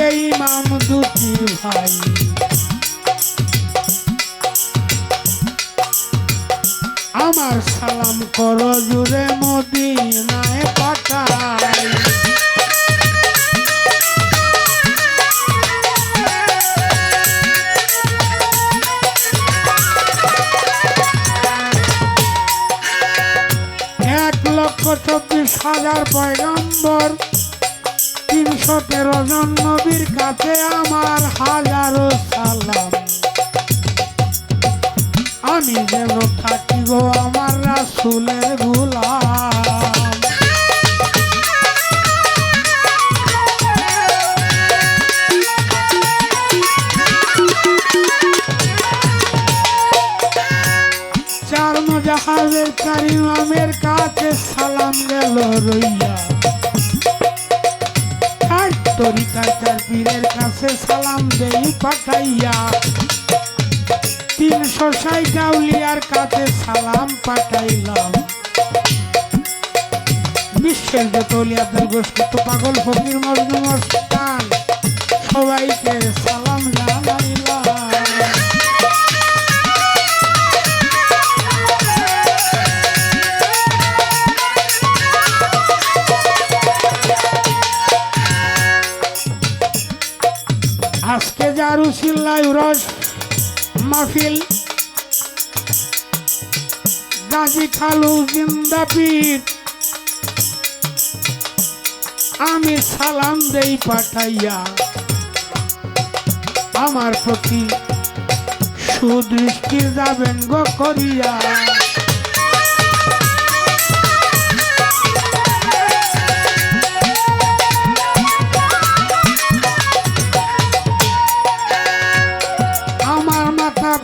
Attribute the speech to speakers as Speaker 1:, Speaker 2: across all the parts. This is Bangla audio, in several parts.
Speaker 1: বেঈমান দুটি ভাই আমার সালাম করো জুড়ে মদিনায় পাঠাই এক লক্ষ 24,000 পয়গম্বর 313 জন নবীর কাছে আমার হাজারো সালাম আমি যেন থাকি গো আমার রাসূলের গোলাম চার মুজাহাজের কারিমামের কাছে সালাম গেল রইয়া তরিকার চার পীরের কাছে সালাম দেই পাঠাইয়া 360 আউলিয়ার কাছে সালাম পাঠাইলাম বিশ্বের যত আউলিয়াদের গোষ্ঠী তো পাগল ফকির মজনু মস্তান সবাইকে সালাম জানাইলাম আজকে জারুসিল্লাহ উরস মাহফিল গাজী খালু জিন্দা পীর আমি সালাম দেই পাঠাইয়া আমার প্রতি সুদৃষ্টি যাবেন গো করিয়া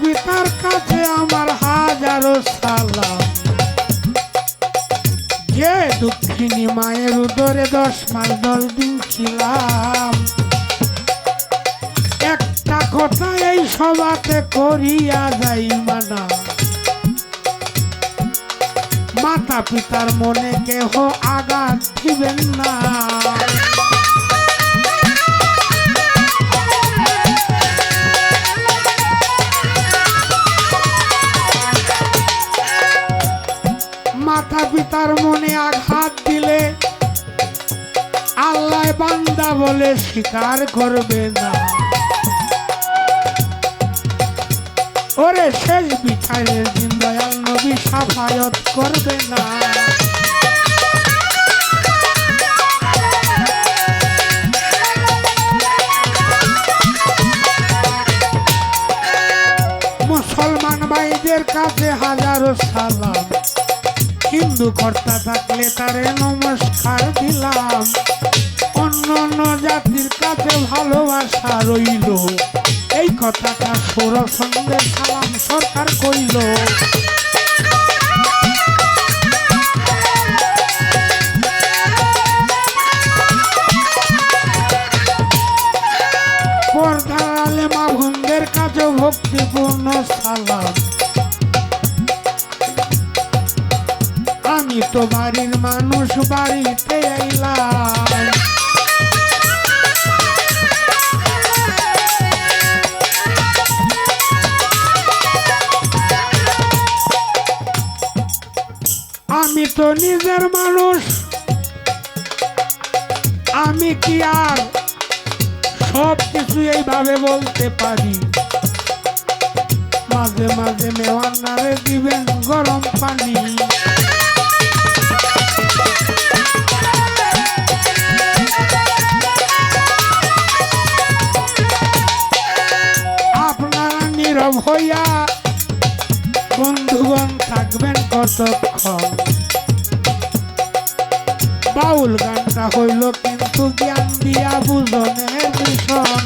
Speaker 1: পিতার কাছে আমার হাজারো সালাম যে দুঃখিনী মায়ের উদরে 10 মাস 10 দিন ছিলাম একটা কথা এই সভাতে করিয়া যাই মানা মাতা পিতার মনে কেহ আঘাত দিবেন না মাতা পিতার মনে আঘাত দিলে আল্লাহ বান্দা বলে স্বীকার করবে না ওরে শেষ বিচারের দিন দয়াল নবী শাফায়াত করবে না মুসলমান ভাইদের কাছে হাজারো সালাম হিন্দু কর্তা থাকলে তারে নমস্কার দিলাম অন্য অন্য জাতির কাছে ভালোবাসা রইল এই কথাটা সৌরসঙ্গে সালাম সরকার কইল পর্দার আলেমা ভঙ্গের কাছে ভক্তিপূর্ণ সালাম আমি তো বাড়ির মানুষ বাড়িতে আইলাম আমি তো নিজের মানুষ আমি কি আর সব কিছু এইভাবে বলতে পারি মাঝে মাঝে মেওয়ান্নারে দিবেন গরম পানি আপনারা নীরব হইয়া বন্ধুগণ থাকবেন কতক্ষণ বাউল গানটা হইল কিন্তু জ্ঞান দিয়া বুঝনের ভীষণ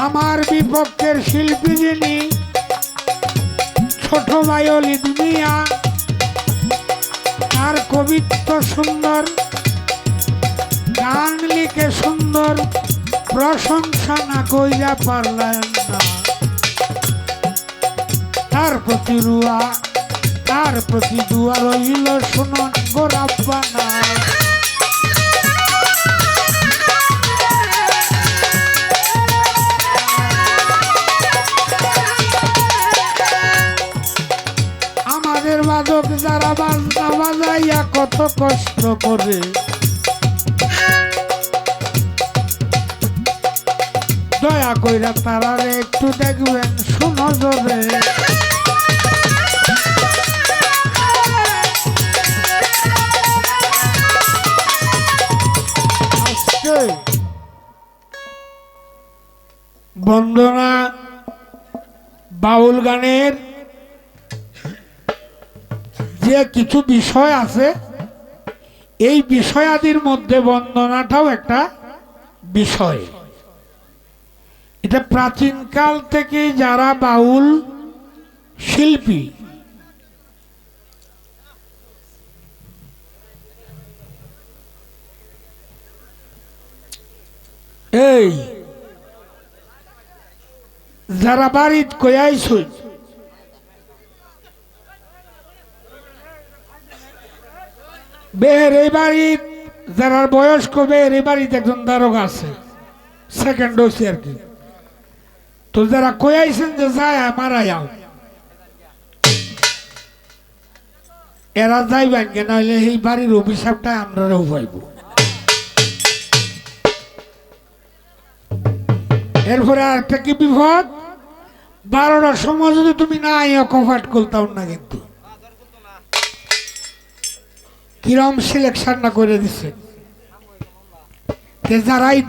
Speaker 1: আমার বিপক্ষের শিল্পী যিনি ছোট ভাই অলিদ মিয়া তার কবিত্ব সুন্দর গান লিখে সুন্দর প্রশংসা না কইরা পারলেন না তার প্রতি রুয়া, তার প্রতি দুয়া রইল শুনুন গো রাব্বানা। আমাদের বাদক যারা বাজনা বাজাইয়া কত কষ্ট করে, দয়া কইরা তারারে একটু দেখবেন সুনজরে। আজকে বন্দনা বাউল গানের যে কিছু বিষয় আছে, এই বিষয়াদির মধ্যে বন্দনাটাও একটা বিষয়। এটা প্রাচীনকাল থেকে যারা বাউল শিল্পী এই যারা বাড়িত কয়াইছ, বের এই বাড়িত যারা বয়স্ক, বের এই বাড়িতে একজন দারোগা আছে, সেকেন্ড হচ্ছে আর কি। তো যারা কয়াইছেন যে যায় মারা যাও, এরা যাইবেন কেন, হইলে এই বাড়ির অভিশাপটা আমরা পাইব। এরপরে আর একটা কি বিপদ, 12টার সময় যদি তুমি না কফাট করতাম না, কিন্তু কিরম সিলেকশন না করে দিচ্ছে। যারা এই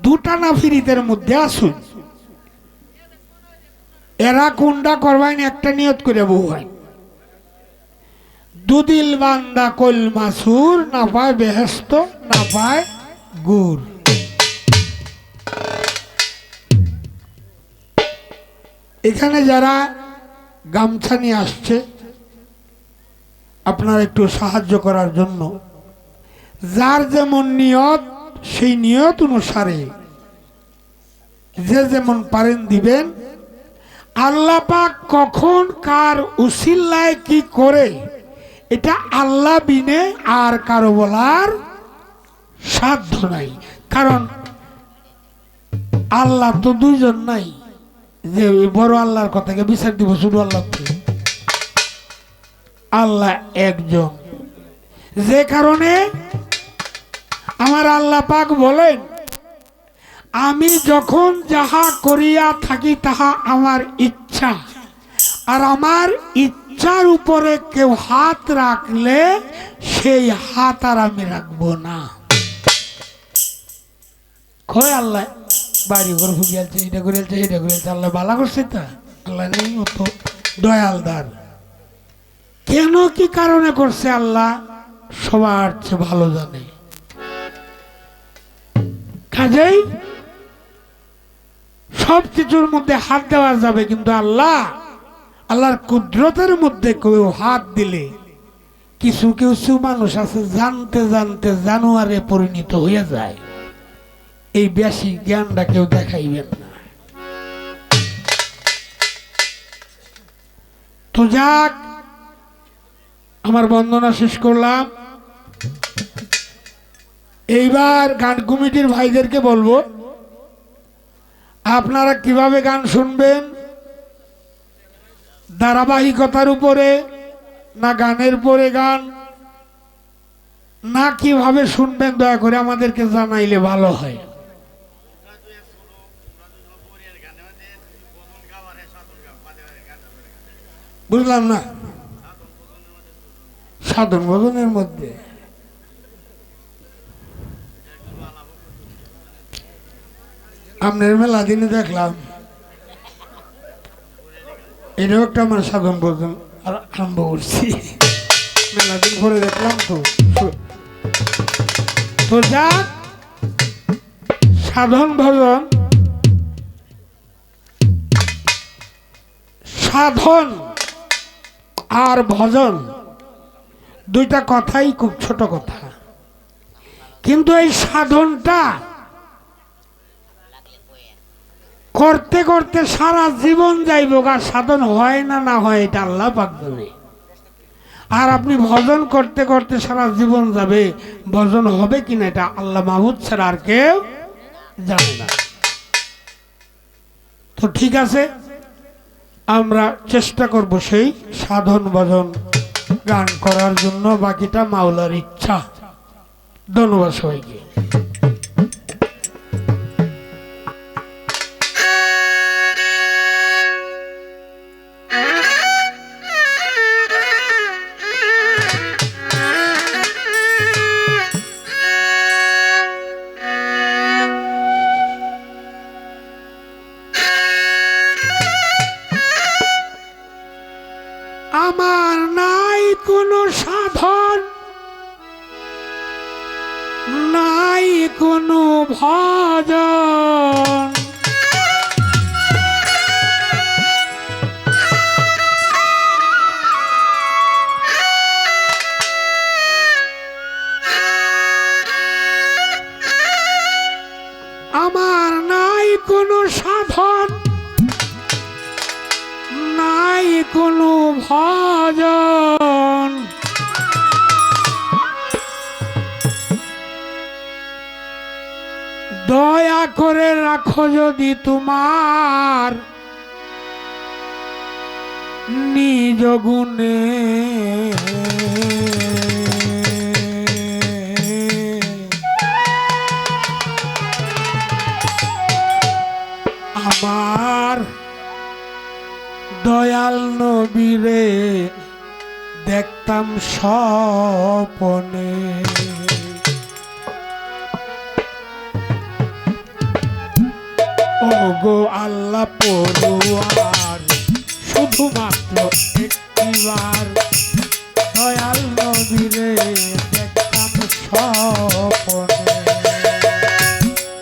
Speaker 1: দুটা না ফিরিতের মধ্যে আসুন, এরা কোনটা করবেন একটা নিয়ত করে বউ হয়। দুদিল বান্দা কল মাসুর, না পায় বেহেস্ত না পায় গুড়। এখানে যারা গামছা নিয়ে আসছে, আপনার একটু সাহায্য করার জন্য, যার যেমন নিয়ত সেই নিয়ত অনুসারে যে যেমন পারেন দিবেন। আল্লাহ পাক কখন কার উসিলায় কি করে, এটা আল্লাহ বিনে আর কারো বলার সাধ্য নাই। কারণ আল্লাহ তো দুইজন নাই যে বড় আল্লাহর কথাকে বিচার দিব শুধু আল্লাহ, আল্লাহ একজন। যে কারণে আমার আল্লাহ পাক বলেন, আমি যখন যাহা করিয়া থাকি তাহা আমার ইচ্ছা, আর আমার ইচ্ছার উপরে কেউ হাত রাখলে সেই হাত আর আমি রাখবো না। কয় আল্লাহ বাড়ি ঘর ফুগিয়ালছে, এটা করিয়ালছে, এটা করিয়ালছে, আল্লাহ বালা করছে, তা আল্লাহ নেই মতো দয়ালদার। কেন কি কারণে করছে আল্লাহ সবার চেয়ে ভালো জানে। কাজেই সব কিছুর মধ্যে হাত দেওয়া যাবে, কিন্তু আল্লাহর কুদরতের মধ্যে কেউ হাত দিলে, কিছু কিছু মানুষ আছে জানতে জানতে জানোয়ারে পরিণত হয়ে যায়। এই বেশি জ্ঞানটা কেউ দেখাইবেন না। তো যাক, আমার বন্দনা শেষ করলাম। এইবার গান কমিটির ভাইদেরকে বলবো, আপনারা কিভাবে গান শুনবেন, ধারাবাহিকতার উপরে না গানের পরে গান, না কিভাবে শুনবেন, দয়া করে আমাদেরকে জানাইলে ভালো হয়। বুঝলাম না, সাধন ভজনের মধ্যে আপনার মেলা দিনে দেখলাম, এটাও একটা আমার সাধন ভজন আরম্ভ করছি, মেলা দিন পরে দেখলাম। তো যাক, সাধন ভজন, সাধন আর ভজন দুইটা কথাই খুব ছোট কথা, কিন্তু এই সাধনটা করতে করতে সারা জীবন যাইব, আর সাধন হয় না না হয় এটা আল্লাহ পাক জানে। আর আপনি ভজন করতে করতে সারা জীবন যাবে, ভজন হবে কিনা এটা আল্লাহ মাহমুদ ছাড়া আর কেউ জানে না। তো ঠিক আছে, আমরা চেষ্টা করব সেই সাধন ভজন গান করার জন্য, বাকিটা মাওলার ইচ্ছা। ধন্যবাদ সবাইকে। আমার নাই কোনো সাধন, নাই কোনো ভজন, আমার নাই কোনো সাধন, নাই কোনো ভজন, দয়া করে রাখো যদি তোমার নিজ গুণে, আমার দয়াল নবীরে দেখতাম স্বপনে, ওগো আল্লাহ পড়ুয়ার শুধুমাত্র একটিবার দয়াল নবীরে দেখতাম স্বপনে,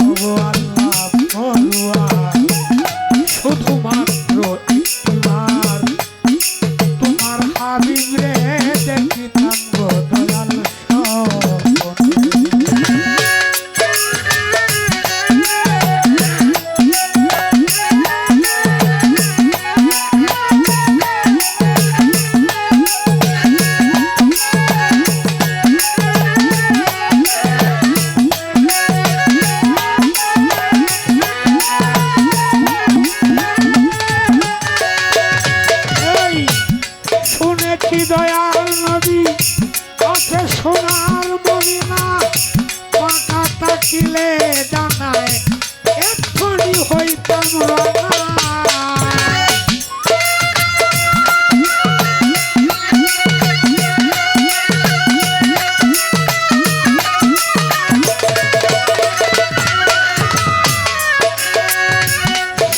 Speaker 1: ওগো আল্লাহ পড়ুয়ার শুধুমাত্র একটিবার তোমার হাবিবরে দেখিতাম গো দয়াল স্বপনে। দয়াল নবী আছে সোনার মদিনা, পাকা তাকিলে জানায় এক্ষুনি হইতাম রানা।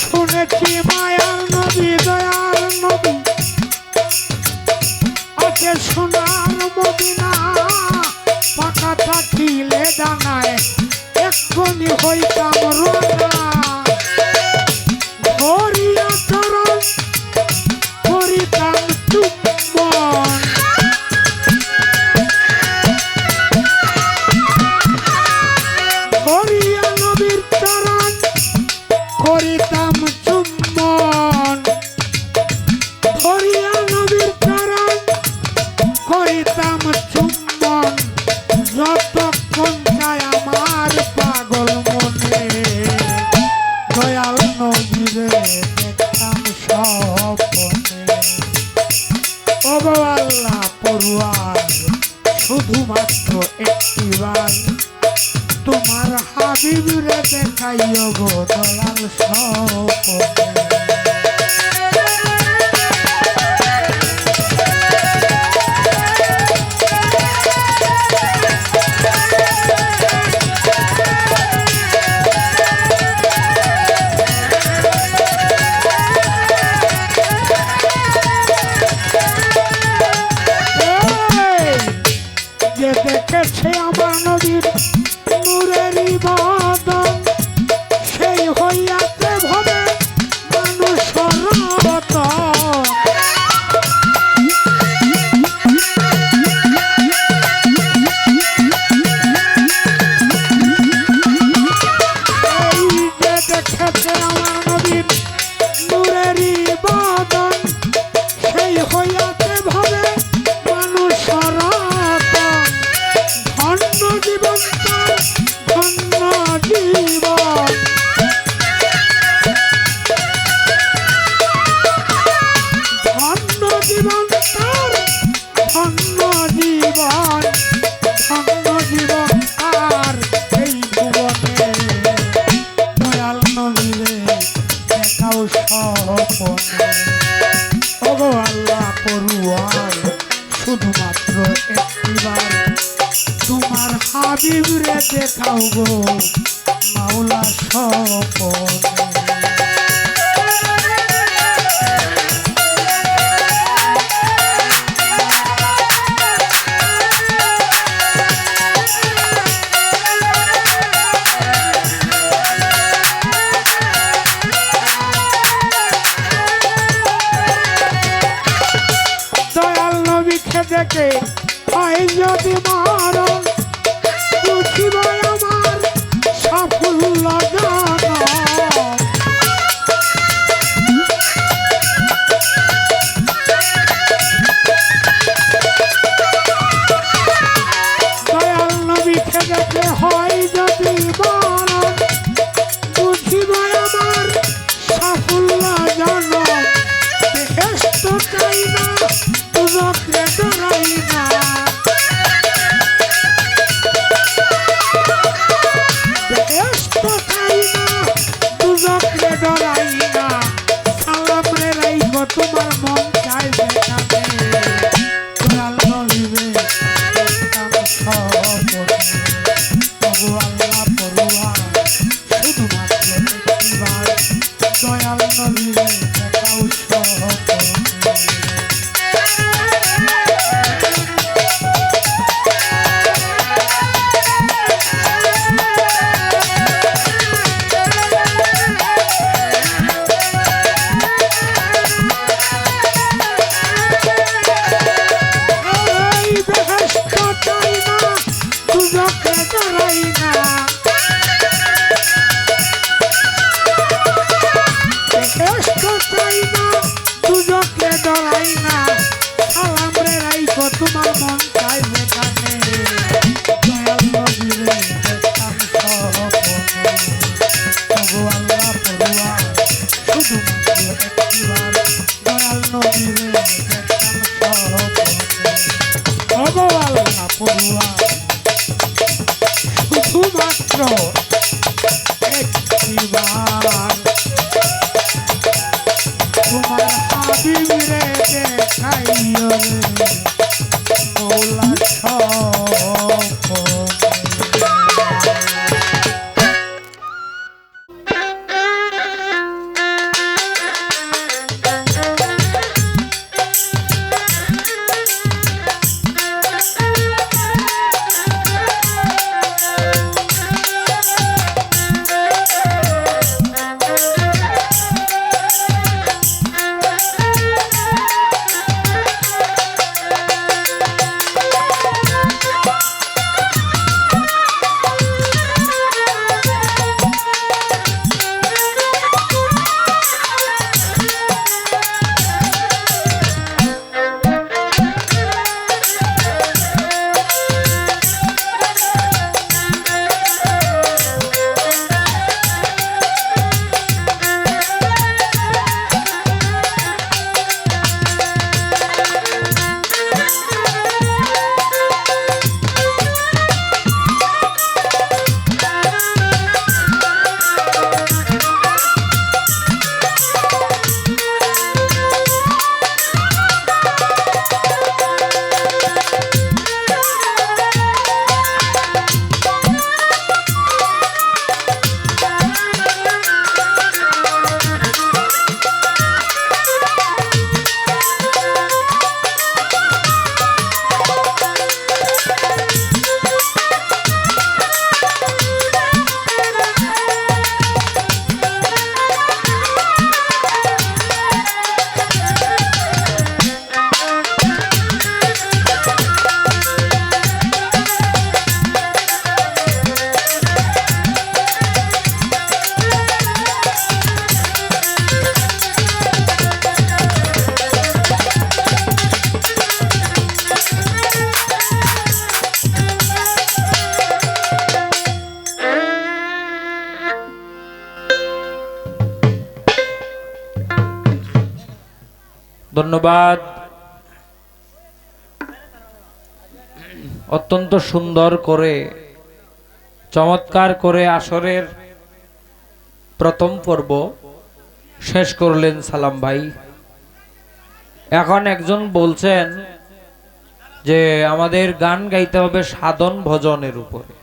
Speaker 1: শুনেছি মায়ার নবী দয়াল নবী সোনার মদিনা, পাকা থাকিলে জানায় এক্ষুনি হইতাম রানা। ধরিয়া চরণ করিতাম চুম্বন, ধরিয়া নবীর চরণ করিতাম চুম্বন, ধরিয়া নবীর চরণ করিতাম চুম্বন, যতক্ষণ চায় আমার পাগল মনে দয়াল নবীরে দেখতাম স্বপনে, ওগো আল্লাহ পড়ুয়ার শুধুমাত্র একটিবার তোমার হাবিবরে দেখাইও গো দয়াল স্বপনে। দেখেছে আমার নবীর নূরের বদন, সেই হইয়াতে ভবে মান শুধুমাত্র একটিবার তোমার হাবিব রে দেখাও গো মাওলা স্বপনে। দেখে হয় যদি মারণ বুঝিব আমার সাফল্য জানা। দয়াল নবীকে দেখে হয় যদি মারণ বুঝিব আমার সাফল্য জানা। বেহেশত চাই না দুজকে ডরাই না, বেহেশত চাই না দুজকে ডরাই না। সালাম রে রাইখো তোমার মন চাই যেখানে দয়াল নবীরে দেখতাম স্বপনে। ওগো আল্লাহ পড়ুয়া শুধুমাত্র একটিবার দয়াল নবীরে দেখাও স্বপনে। তোমার মন চাই যেখানে দয়াল নবীরে দেখতাম স্বপনে। ওগো আল্লাহ পড়ুয়া শুধুমাত্র একটিবার দয়াল নবীরে দেখতাম স্বপনে। ওগো আল্লাহ পড়ুয়া শুধুমাত্র একটিবার তোমার হাবিব রে দেখাইও রে মাওলা স্বপনে।
Speaker 2: ধন্যবাদ। অত্যন্ত সুন্দর করে চমৎকার করে আসরের প্রথম পর্ব শেষ করলেন সালাম ভাই। এখন একজন বলছেন যে আমাদের গান গাইতে হবে সাধন ভজনের উপরে।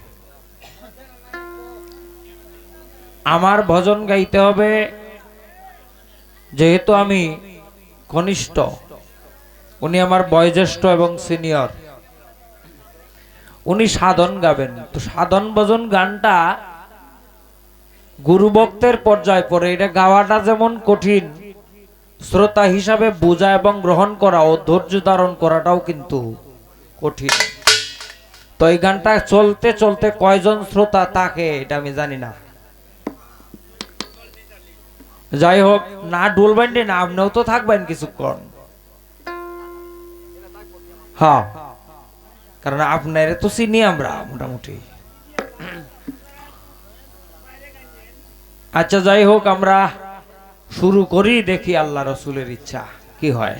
Speaker 2: আমার ভজন গাইতে হবে, যেহেতু আমি কনিষ্ঠ, উনি আমার বয়োজ্যেষ্ঠ এবং সিনিয়র, উনি সাধন গাবেন। তো সাধন ভজন গানটা গুরু ভক্তের পর্যায়ে পড়ে। এটা গাওয়াটা যেমন কঠিন, শ্রোতা হিসাবে বোঝা এবং গ্রহণ করা ও ধৈর্য ধারণ করাটাও কিন্তু কঠিন। তো এই গানটা চলতে চলতে কয়জন শ্রোতা থাকে এটা আমি জানি না। যাই হোক, না ডুলবেন না, আপনিও তো থাকবেন কিছুক্ষণ। হ্যাঁ, কারণ আপনার তো চিনি আমরা মোটামুটি। আচ্ছা, যাই হোক, আমরা শুরু করি, দেখি আল্লাহ রসুলের ইচ্ছা কি হয়।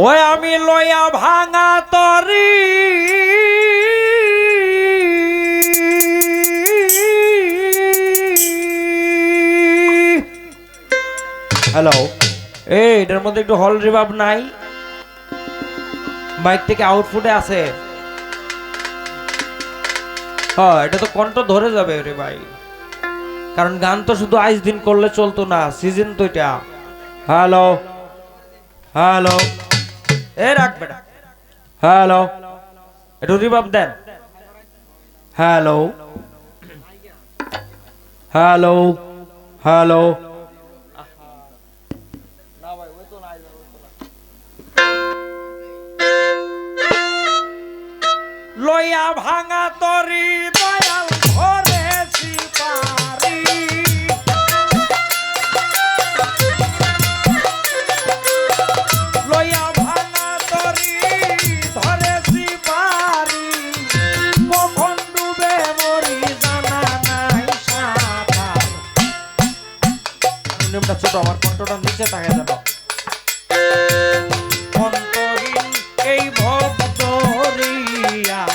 Speaker 2: ওই আমি লয়া ভাঙা তরি, হ্যালো, এটার মধ্যে একটু হল রিভাব নাই? মাইক থেকে আউটপুটে আছে। হ্যাঁ, এটা তো কণ্ঠ ধরে যাবে রে ভাই, কারণ গান তো শুধু আইস দিন করলে চলতো না, সিজন তো এটা। হ্যালো হ্যালো, এ রাখ বেটা, হ্যালো, একটু রিভাব দেন। হ্যালো হ্যালো হ্যালো, লইয়া ভাঙা তরি দয়াল ধরেছি পারি, লইয়া ভাঙা তরি ধরেছি পারি, কখন ডুবে মরি জানা নাই সাঁতার। নিয়মটা ছোট, আমার কণ্ঠটা নিচে থাকে যেন। অন্তহীন এই ভব দরিয়ার,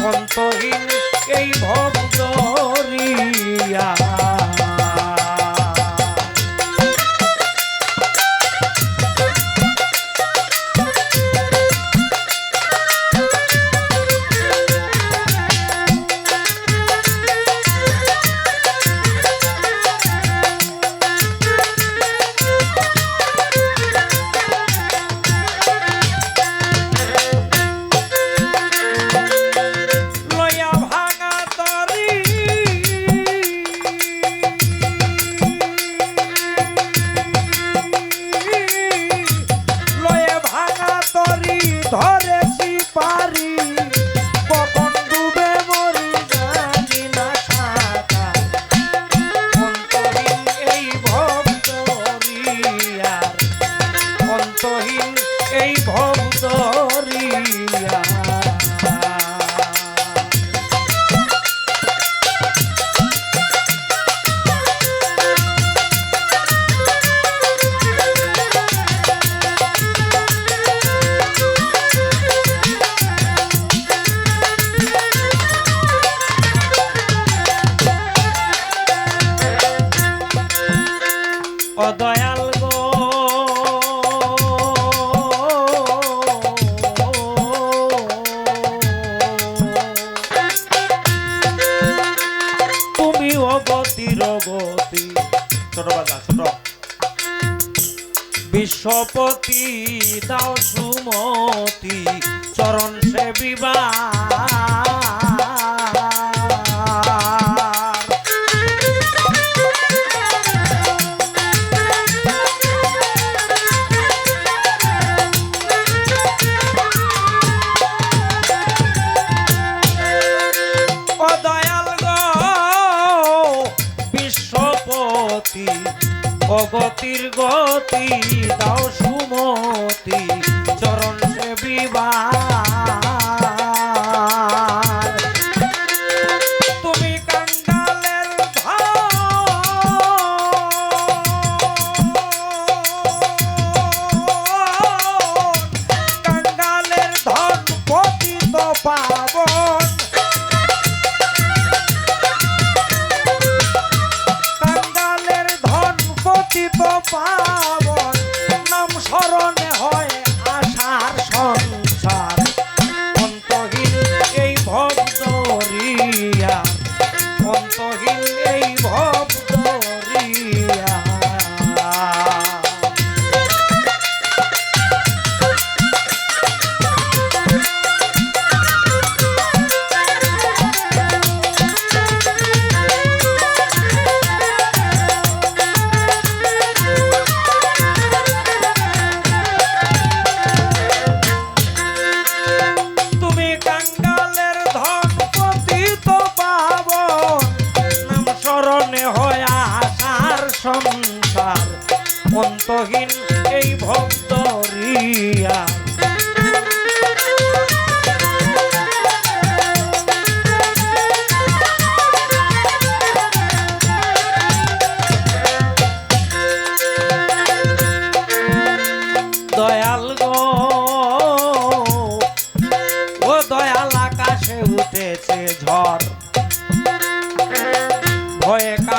Speaker 2: অন্তহীন এই ভব দরিয়া, ধরেছি পারি, কখন ডুবে মরি জানি না সাঁতার। অন্তহীন এই ভব দরিয়ার, অন্তহীন এই ভব দরিয়া, ও দয়াল গো, তুমি অগতির গতি, ছোট বাজা ছোট, বিশ্বপতি দাও সুমতি, চরণ সেবিবা অগতির গতি দাও সুমতি, চরণ সেবিবার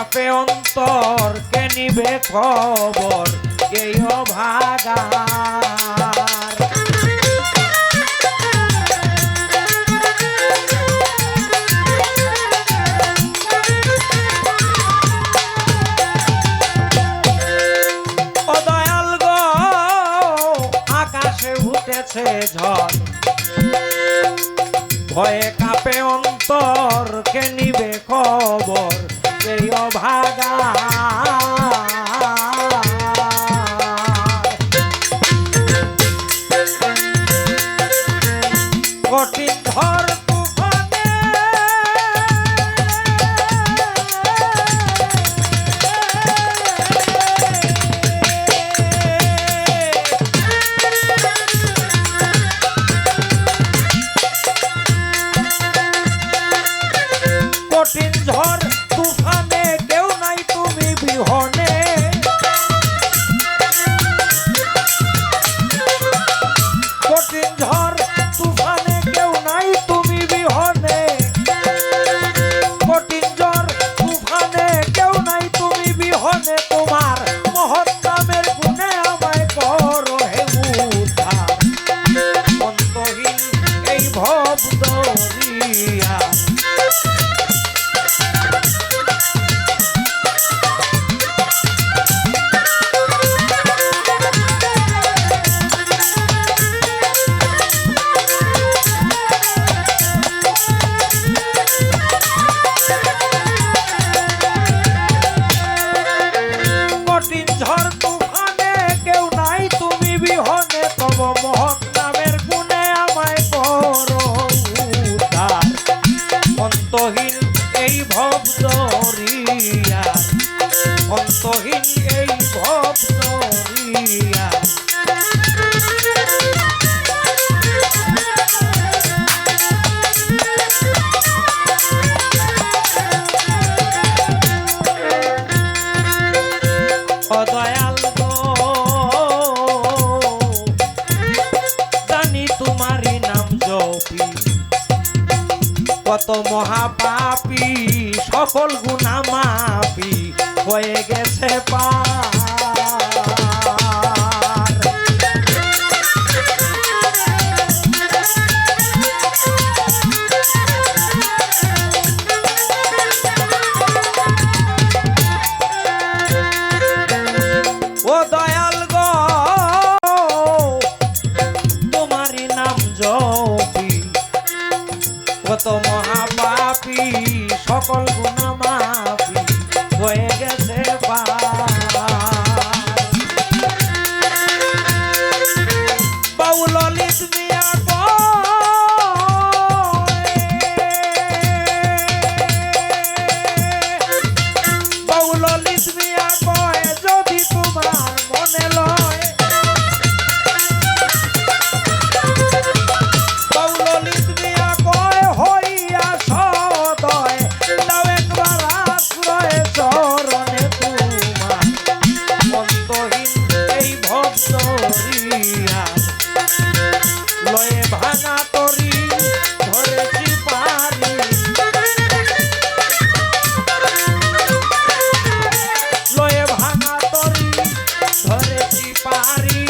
Speaker 2: কাপে অন্তর কে নিবে খবর এই অভাগার। ও দয়াল গো আকাশে উঠেছে ঝড়, ভয়ে কাপে অন্তর কে নিবে খবর এই অভাগা। কঠিন ঝড় তুফানে কঠিন ঝড় তুফানে কেউ নাই তুমি বিহনে। কঠিন ঝড় তুফানে কেউ নাই তুমি বিহনে। কঠিন ঝড় তুফানে কেউ নাই তুমি বিহনে। তোমার মহৎ নামের গুণে আমায় করো হে উদ্ধার। অন্তহীন এই ভব দরিয়া কঠিন ঝড় তুফানে কেউ নাই তুমি বিহনে। তব মহৎ নামের গুণে আমায় করো উদ্ধার। অন্তহীন এই ভব দরিয়া, অন্তহীন এই ভব দরিয়া। ও দয়াল গো জানি তোমারই নাম জপি, কত মহাপাপী সকল গুনাহ মাপি হয়ে গেছে পার। ও দয়াল গো তোমারই নাম জপি, কত মহাপাপী সকল গুনাহ মাপি হয়ে গেছে পার। বাউল ললিত মিয়া বাউল ললিত মিয়া কয় যদি তোমার মনে লয়। বাউল ললিত মিয়া কয় হইয়া সদয় দাও একবার আশ্রয় চরণে তোমার। অন্তহীন এই ভব দরিয়া লয়ে ভাঙা তরি ধরেছি পারি। লয়ে ভাঙা তরি ধরেছি পারি।